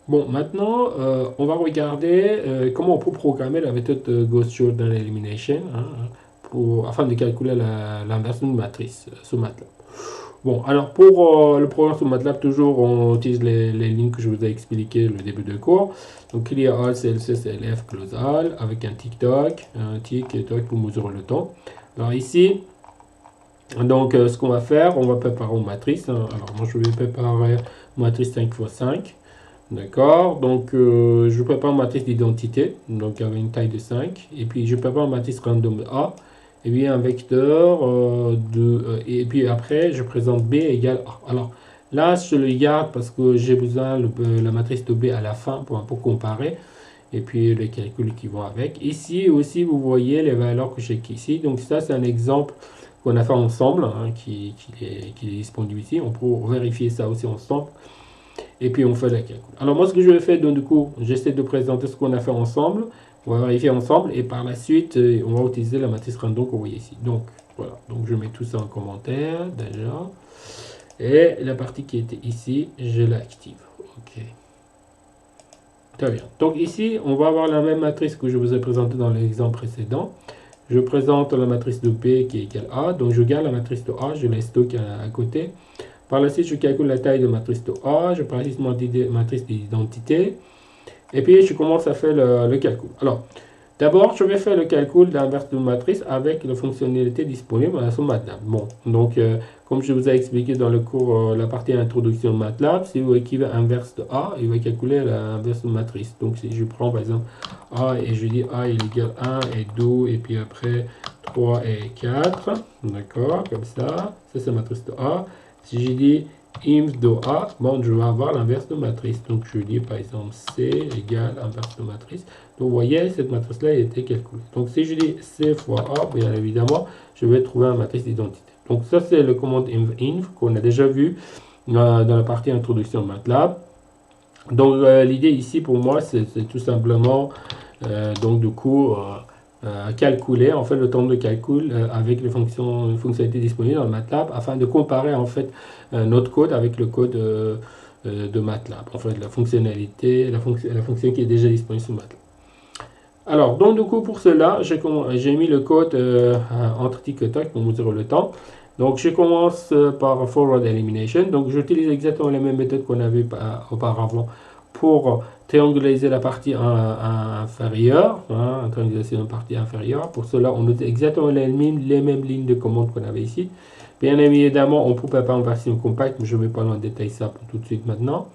Bon, maintenant, on va regarder comment on peut programmer la méthode Gauss-Jordan Elimination hein, afin de calculer l'inversion de matrice sous MATLAB. Bon, alors pour le programme sous MATLAB, toujours on utilise les lignes que je vous ai expliquées le début de cours. Donc il y a all, CLC, CLF, close all, avec un tic-toc, pour mesurer le temps. Alors ici, donc ce qu'on va faire, on va préparer une matrice. Hein. Alors moi je vais préparer une matrice 5x5. D'accord, donc je prépare une matrice d'identité, donc avec une taille de 5, et puis je prépare une matrice random A, et puis un vecteur et puis après je présente B égale A. Alors là je le garde parce que j'ai besoin de la matrice de B à la fin pour comparer, et puis les calculs qui vont avec. Ici aussi vous voyez les valeurs que j'ai ici, donc ça c'est un exemple qu'on a fait ensemble, hein, qui est disponible ici, on peut vérifier ça aussi ensemble. Et puis on fait la calcul. Alors moi ce que je vais faire, donc du coup, j'essaie de présenter ce qu'on a fait ensemble, on va vérifier ensemble, et par la suite, on va utiliser la matrice random que vous voyez ici. Donc voilà, donc je mets tout ça en commentaire déjà, et la partie qui était ici, je l'active. Ok, très bien. Donc ici, on va avoir la même matrice que je vous ai présentée dans l'exemple précédent. Je présente la matrice de P qui est égale à, donc je garde la matrice de A, je la stocke à côté. Par la suite, je calcule la taille de matrice de A, je précise mon matrice d'identité, et puis je commence à faire le calcul. Alors, d'abord, je vais faire le calcul d'inverse de matrice avec la fonctionnalité disponible sur MATLAB. Bon, donc, comme je vous ai expliqué dans le cours, la partie introduction de MATLAB, si vous écrivez inverse de A, il va calculer l'inverse de matrice. Donc, si je prends par exemple A et je dis A il égale 1 et 2, et puis après 3 et 4, d'accord, comme ça c'est la matrice de A. Si je dis inv de A, bon, je vais avoir l'inverse de matrice. Donc, je dis par exemple C égale inverse de matrice. Donc, vous voyez, cette matrice-là a été calculée. Donc, si je dis C fois A, bien évidemment, je vais trouver une matrice d'identité. Donc, ça, c'est le commande inv qu'on a déjà vu dans la partie introduction MATLAB. Donc, l'idée ici, pour moi, c'est tout simplement, donc, du coup, calculer en fait le temps de calcul avec les fonctionnalités disponibles dans le MATLAB afin de comparer en fait notre code avec le code de MATLAB, en fait la fonctionnalité, la fonction qui est déjà disponible sur MATLAB. Alors donc du coup pour cela j'ai mis le code entre tic et tac pour mesurer le temps. Donc je commence par forward elimination, donc j'utilise exactement les mêmes méthodes qu'on avait auparavant pour trianguliser la partie inférieure, hein, triangulation de la partie inférieure. Pour cela, on utilise exactement les mêmes lignes de commande qu'on avait ici. Bien évidemment, on peut préparer en version compacte, mais je ne vais pas en détailler ça pour tout de suite maintenant.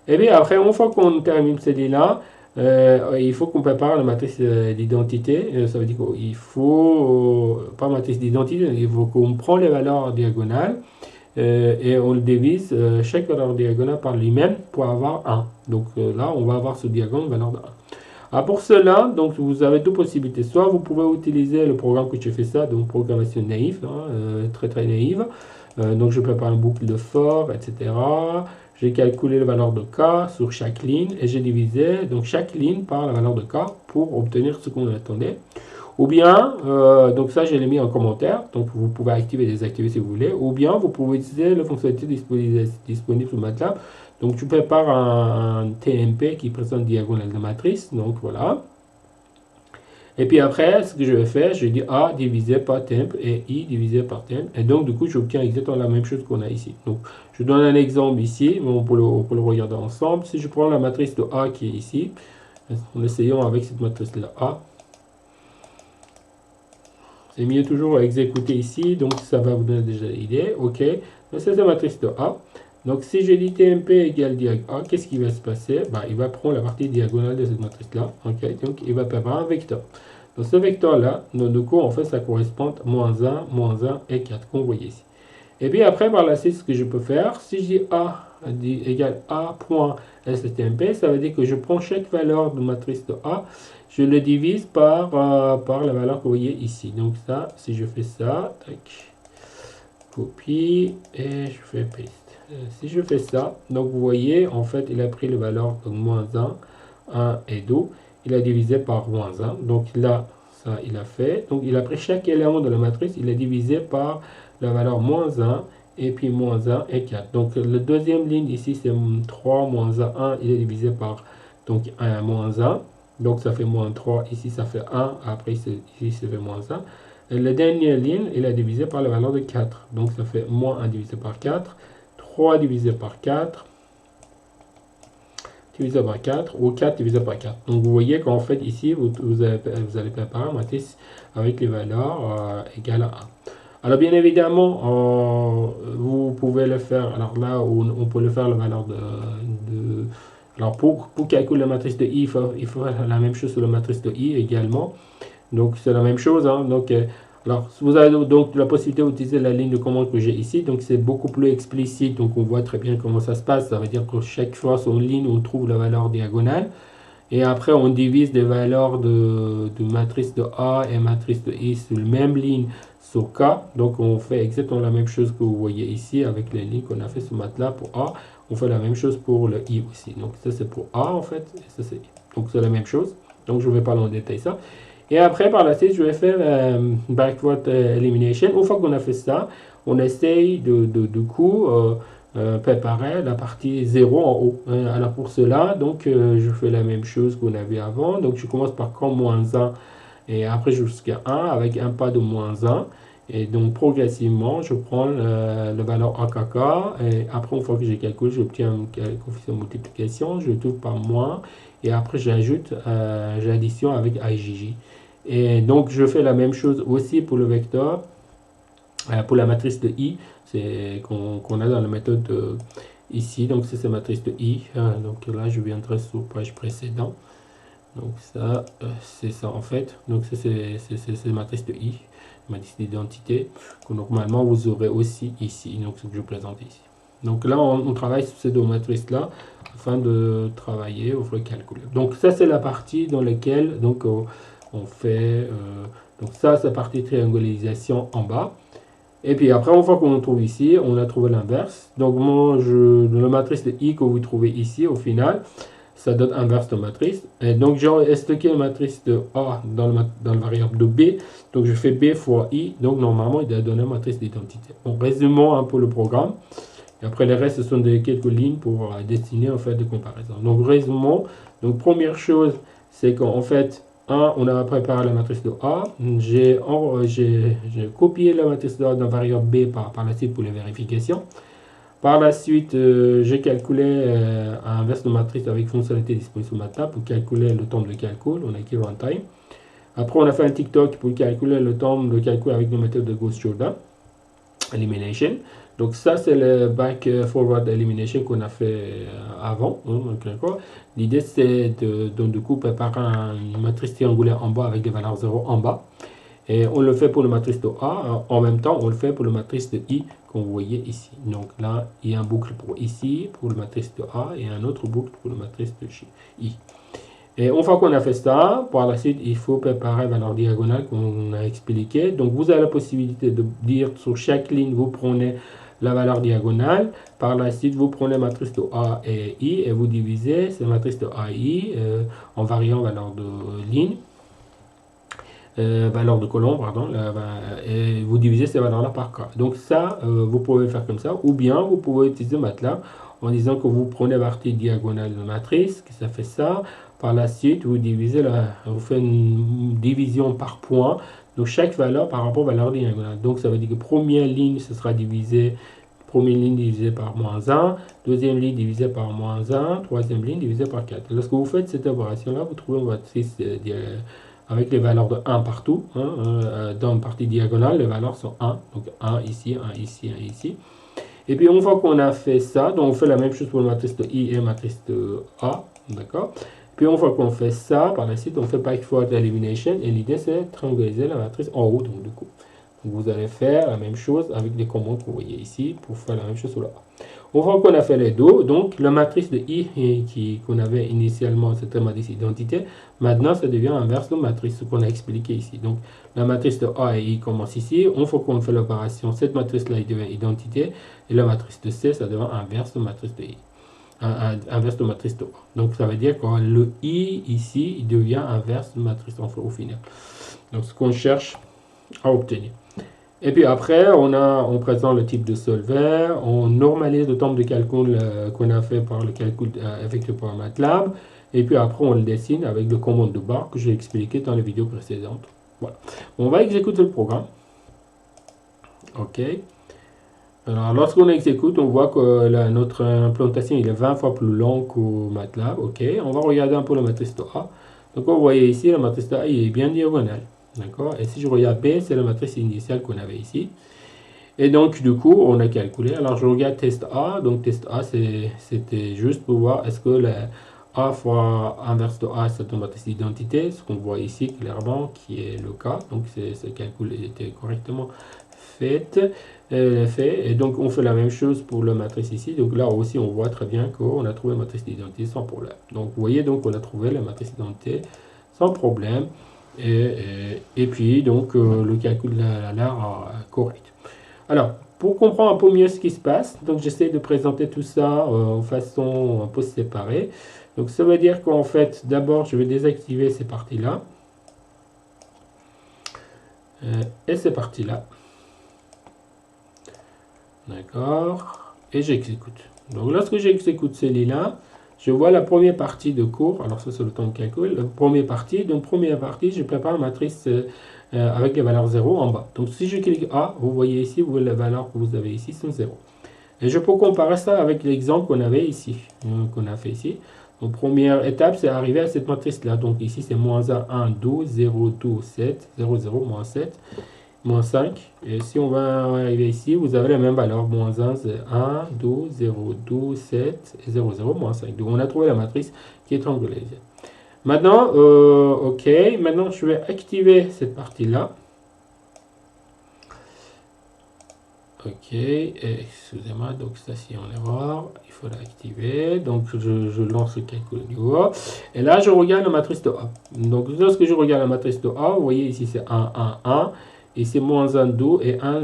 Et bien après, une fois qu'on termine ces lignes-là, il faut qu'on prépare la matrice d'identité. Ça veut dire qu'il faut, pas matrice d'identité, il faut qu'on prend les valeurs diagonales et on le divise chaque valeur diagonale par lui-même pour avoir 1. Donc là, on va avoir ce diagramme valeur de 1. Alors pour cela, donc vous avez deux possibilités. Soit vous pouvez utiliser le programme que j'ai fait ça, donc programmation naïve, hein, très très naïve. Donc je prépare une boucle de for, etc. J'ai calculé la valeur de k sur chaque ligne et j'ai divisé donc chaque ligne par la valeur de k pour obtenir ce qu'on attendait. Ou bien, donc ça je l'ai mis en commentaire, donc vous pouvez activer et désactiver si vous voulez. Ou bien vous pouvez utiliser la fonctionnalité disponible sur MATLAB. Donc tu prépares un TMP qui présente diagonale de matrice, donc voilà. Et puis après, ce que je vais faire, je dis A divisé par temp et I divisé par temp. Et donc, du coup, j'obtiens exactement la même chose qu'on a ici. Donc, je donne un exemple ici, mais on peut le regarder ensemble. Si je prends la matrice de A qui est ici, en essayant avec cette matrice-là A, c'est mieux toujours à exécuter ici, donc ça va vous donner déjà l'idée. OK, donc c'est la matrice de A. Donc si je dis TMP égale diag A, qu'est-ce qui va se passer? Il va prendre la partie diagonale de cette matrice-là. OK, donc il va préparer un vecteur. Donc ce vecteur-là, du coup, en fait, ça correspond à -1 et 4, comme vous voyez ici. Et puis après, par la suite, ce que je peux faire, si je dis A égale A point STMP, ça veut dire que je prends chaque valeur de matrice de A, je le divise par la valeur que vous voyez ici. Donc ça, si je fais ça, tac, copie, et je fais paste. Si je fais ça, donc vous voyez, en fait, il a pris les valeurs de -1, 1 et 2, il a divisé par -1. Donc là, ça, il a fait. Donc il a pris chaque élément de la matrice, il a divisé par la valeur -1 et puis moins 1 et 4. Donc la deuxième ligne ici c'est 3 moins 1, il est divisé par donc 1 moins 1. Donc ça fait moins 3, ici ça fait 1, après ici ça fait moins 1. Et la dernière ligne, il est divisé par la valeur de 4. Donc ça fait moins 1 divisé par 4, 3 divisé par 4, divisé par 4 ou 4 divisé par 4. Donc vous voyez qu'en fait ici, vous allez préparer une matrice avec les valeurs égales à 1. Alors bien évidemment, vous pouvez le faire, alors là on peut le faire la valeur alors pour calculer la matrice de I, il faut faire la même chose sur la matrice de I également. Donc c'est la même chose, hein. Donc, alors vous avez donc la possibilité d'utiliser la ligne de commande que j'ai ici, donc c'est beaucoup plus explicite, donc on voit très bien comment ça se passe. Ça veut dire que chaque fois sur une ligne on trouve la valeur diagonale. Et après, on divise des valeurs de matrice de A et matrice de I sur la même ligne sur K. Donc, on fait exactement la même chose que vous voyez ici avec les lignes qu'on a fait sur MATLAB pour A. On fait la même chose pour le I aussi. Donc, ça, c'est pour A en fait. Et ça, c'est I. Donc, c'est la même chose. Donc, je ne vais pas en détailler ça. Et après, par la suite, je vais faire backward elimination. Une fois qu'on a fait ça, on essaye de coup préparer la partie 0 en haut. Alors pour cela, donc je fais la même chose qu'on avait avant. Donc je commence par quand moins 1 et après jusqu'à 1 avec un pas de moins 1. Et donc progressivement, je prends la valeur AKK et après une fois que j'ai calculé, j'obtiens un coefficient de multiplication, je trouve par moins et après j'ajoute, j'addition avec IJJ. Et donc je fais la même chose aussi pour le vecteur, pour la matrice de I, c'est qu'on a dans la méthode ici. Donc c'est la matrice de I. Donc là je viendrai sur page précédente. Donc ça c'est ça en fait. Donc c'est la matrice de I, matrice d'identité que normalement vous aurez aussi ici. Donc ce que je présente ici. Donc là on travaille sur ces deux matrices là afin de travailler au calcul. Donc ça c'est la partie dans laquelle donc on fait donc ça c'est la partie triangularisation en bas. Et puis après, une fois qu'on trouve ici, on a trouvé l'inverse. Donc moi, la matrice de I que vous trouvez ici, au final, ça donne inverse de matrice. Et donc j'ai stocké la matrice de A dans la variable de B. Donc je fais B fois I. Donc normalement, il doit donner une matrice d'identité. En résumant un peu le programme. Et après, le reste, ce sont quelques lignes pour dessiner en fait des comparaisons. Donc résumons. Donc première chose, c'est qu'en fait, on a préparé la matrice de A. J'ai copié la matrice de A dans la variable B par la suite pour les vérifications. Par la suite, j'ai calculé un inverse de matrice avec fonctionnalité disponible sur MATLAB pour calculer le temps de calcul. On a écrit runtime. Après, on a fait un TikTok pour calculer le temps de calcul avec la méthode de Gauss-Jordan elimination. Donc ça c'est le back forward elimination qu'on a fait avant. L'idée c'est de du coup préparer une matrice triangulaire en bas avec des valeurs 0 en bas. Et on le fait pour la matrice de A. En même temps on le fait pour la matrice de I qu'on voyait ici. Donc là il y a un boucle pour ici pour la matrice de A et un autre boucle pour la matrice de I. Et une fois qu'on a fait ça, par la suite, il faut préparer la valeur diagonale qu'on a expliqué. Donc, vous avez la possibilité de dire sur chaque ligne, vous prenez la valeur diagonale. Par la suite, vous prenez la matrice de A et I et vous divisez cette matrice de A et I en variant valeur de ligne, valeur de colonne, pardon, et vous divisez ces valeurs-là par K. Donc, ça, vous pouvez faire comme ça. Ou bien, vous pouvez utiliser MATLAB en disant que vous prenez la partie diagonale de matrice, que ça fait ça. Par la suite, vous divisez vous faites une division par point. Donc chaque valeur par rapport à la valeur diagonale. Donc ça veut dire que première ligne, ce sera divisé, première ligne divisée par moins 1, deuxième ligne divisée par moins 1, troisième ligne divisée par 4. Lorsque vous faites cette opération-là, vous trouvez une matrice avec les valeurs de 1 partout. Dans une partie diagonale, les valeurs sont 1. Donc 1 ici, 1 ici, 1 ici. Et puis une fois qu'on a fait ça, donc on fait la même chose pour la matrice de I et la matrice de A. D'accord. Puis une fois qu'on fait ça, par la suite, on fait backward elimination. Et l'idée, c'est de triangulariser la matrice en haut. Donc, du coup, vous allez faire la même chose avec les commandes que vous voyez ici pour faire la même chose sur le A. Une fois qu'on a fait les deux, donc la matrice de I qu'on avait initialement, c'était la matrice identité. Maintenant, ça devient inverse de matrice, ce qu'on a expliqué ici. Donc, la matrice de A et I commence ici. Une fois qu'on fait l'opération, cette matrice-là, il devient identité. Et la matrice de C, ça devient inverse de matrice de I. Inverse de matrice de A. Donc ça veut dire que le I ici, il devient inverse de matrice au final. Donc ce qu'on cherche à obtenir. Et puis après, on présente le type de solver, on normalise le temps de calcul qu'on a fait par le calcul effectué par MATLAB, et puis après on le dessine avec le commande de barre que j'ai expliqué dans les vidéos précédentes. Voilà. On va exécuter le programme. OK. Alors lorsqu'on exécute, on voit que notre implantation il est 20 fois plus long qu'au MATLAB. OK. On va regarder un peu la matrice de A. Donc vous voyez ici, la matrice de A il est bien diagonale. D'accord. Et si je regarde B, c'est la matrice initiale qu'on avait ici. Et donc, du coup, on a calculé. Alors, je regarde test A. Donc, test A, c'était juste pour voir est-ce que la A fois inverse de A, c'est une matrice d'identité. Ce qu'on voit ici clairement, qui est le cas. Donc, ce calcul était correctement fait. Et donc, on fait la même chose pour la matrice ici. Donc, là aussi, on voit très bien qu'on a trouvé la matrice d'identité sans problème. Donc, vous voyez, donc, on a trouvé la matrice d'identité sans problème. Et puis, donc, le calcul a l'air correct. Alors, pour comprendre un peu mieux ce qui se passe, donc j'essaie de présenter tout ça en façon un peu séparée. Donc, ça veut dire qu'en fait, d'abord, je vais désactiver ces parties-là. Et ces parties-là. D'accord. Et j'exécute. Donc, lorsque j'exécute celui-là, je vois la première partie de cours. Alors, ça, c'est le temps de calcul. La première partie. Donc, première partie, je prépare la matrice avec les valeurs 0 en bas. Donc, si je clique A, vous voyez ici, vous voyez les valeurs que vous avez ici sont 0. Et je peux comparer ça avec l'exemple qu'on avait ici, qu'on a fait ici. Donc, première étape, c'est arriver à cette matrice-là. Donc, ici, c'est moins 1, 1, 12, 0, 12, 7, 0, 0, moins 7. Moins 5. Et si on va arriver ici, vous avez la même valeur. Moins 1, c'est 1, 12, 0, 12, 7, et 0, 0, moins 5. Donc on a trouvé la matrice qui est triangulaire. Maintenant, OK. Maintenant, je vais activer cette partie-là. OK. Excusez-moi, donc ça, c'est en erreur. Il faut l'activer. Donc, je lance le calcul du haut. Et là, je regarde la matrice de A. Donc, lorsque je regarde la matrice de A, vous voyez ici, c'est 1, 1, 1. Et c'est moins 1, 2 et 1,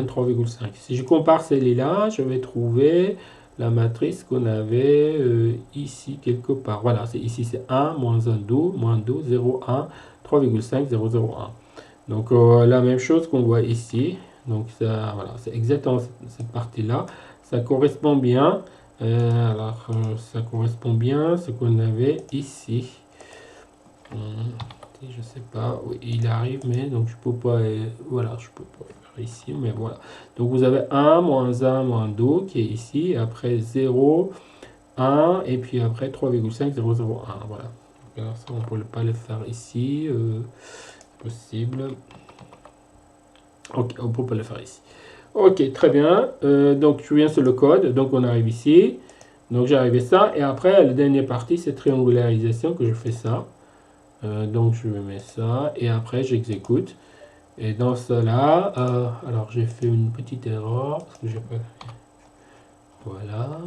3,5. Si je compare celle-là, je vais trouver la matrice qu'on avait ici quelque part. Voilà, c'est ici c'est 1, moins 1, 2, moins 2, 0, 1, 3,5, 0, 0, 1. Donc la même chose qu'on voit ici. Donc ça, voilà, c'est exactement cette partie-là. Ça correspond bien. Ça correspond bien à ce qu'on avait ici. Je sais pas, oui, il arrive, mais donc je peux pas, voilà, je peux pas faire ici, mais voilà. Donc vous avez 1, moins 1, moins 2 qui est ici, et après 0, 1, et puis après 3,5, 0, 0, 1, voilà. Alors ça, on ne peut pas le faire ici, possible. Ok, on peut pas le faire ici. Ok, très bien. Donc je viens sur le code, donc on arrive ici. Donc j'ai arrivé ça, et après la dernière partie, c'est triangularisation que je fais ça. Donc je vais mettre ça et après j'exécute et dans cela alors j'ai fait une petite erreur parce que j'ai pas, voilà,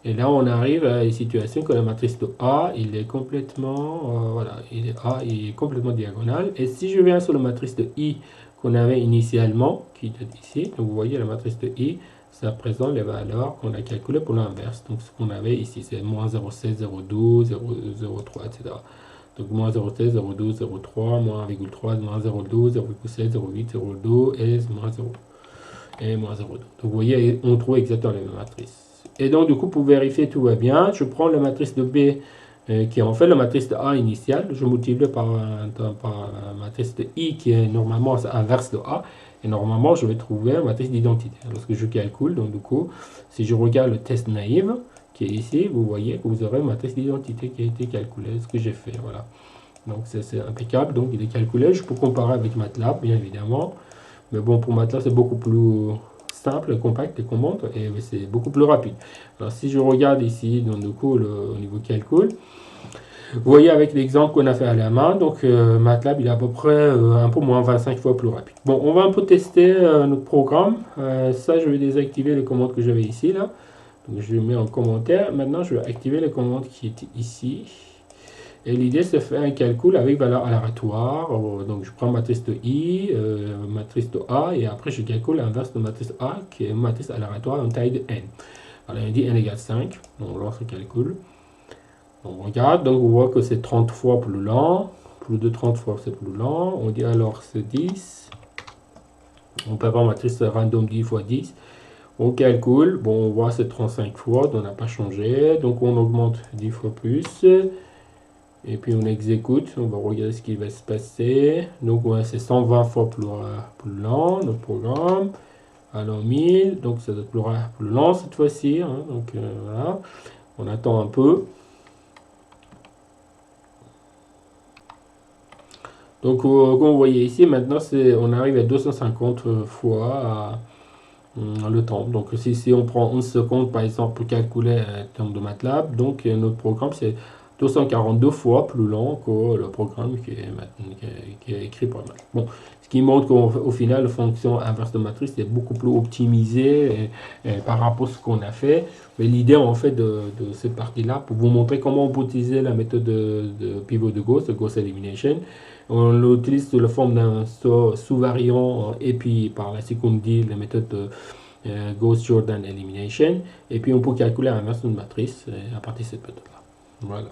et là on arrive à une situation que la matrice de A il est complètement voilà, il est complètement diagonale. Et si je viens sur la matrice de I qu'on avait initialement qui était ici, donc vous voyez la matrice de I, ça présente les valeurs qu'on a calculées pour l'inverse. Donc ce qu'on avait ici c'est moins 0,16, 0,12, 0,03, etc. Donc moins 0,16, 0,12, 0,3, moins 1,3, moins 0,12, 0,7, 0,8, 0,2 et moins 0. Et moins 0,2. Donc vous voyez, on trouve exactement les mêmes matrices. Et donc du coup, pour vérifier tout va bien, je prends la matrice de B qui est en fait la matrice de A initiale. Je multiplie par la matrice de I qui est normalement inverse de A. Et normalement, je vais trouver la matrice d'identité. Lorsque je calcule, donc du coup, si je regarde le test naïf, qui est ici, vous voyez que vous aurez une matrice d'identité qui a été calculée, ce que j'ai fait, voilà. Donc c'est impeccable, donc il est calculé, je peux comparer avec MATLAB, bien évidemment, mais bon, pour MATLAB, c'est beaucoup plus simple, compact, les commandes, et c'est beaucoup plus rapide. Alors si je regarde ici, donc du coup, au niveau calcul, vous voyez avec l'exemple qu'on a fait à la main, donc MATLAB il est à peu près un peu moins 25 fois plus rapide. Bon, on va un peu tester notre programme. Ça, je vais désactiver les commandes que j'avais ici, là. Donc je le mets en commentaire. Maintenant, je vais activer les commandes qui étaient ici. Et l'idée, c'est de faire un calcul avec valeur aléatoire. Donc je prends matrice de I, matrice de A, et après je calcule l'inverse de matrice A, qui est une matrice aléatoire en taille de n. Alors on dit n égale 5. Donc on lance le calcul. On regarde, donc on voit que c'est 30 fois plus lent. Plus de 30 fois c'est plus lent. On dit alors c'est 10. On peut avoir matrice random 10 fois 10. On calcule, bon, on voit c'est 35 fois, donc on n'a pas changé. Donc on augmente 10 fois plus. Et puis on exécute, on va regarder ce qui va se passer. Donc ouais, c'est 120 fois plus lent, notre programme. Alors 1000, donc ça doit être plus lent cette fois-ci. Hein. Donc voilà, on attend un peu. Donc comme vous voyez ici, maintenant on arrive à 250 fois le temps. Donc si on prend 11 secondes par exemple pour calculer un terme de MATLAB, donc notre programme c'est 242 fois plus lent que le programme qui est écrit par MATLAB. Bon, ce qui montre qu'au final, la fonction inverse de matrice est beaucoup plus optimisée par rapport à ce qu'on a fait. Mais l'idée en fait de cette partie-là, pour vous montrer comment on peut utiliser la méthode de pivot de Gauss Elimination, on l'utilise sous la forme d'un sous-variant et puis par la suite on dit la méthode de Gauss-Jordan Elimination et puis on peut calculer l'inverse d'une matrice à partir de cette méthode-là. Voilà.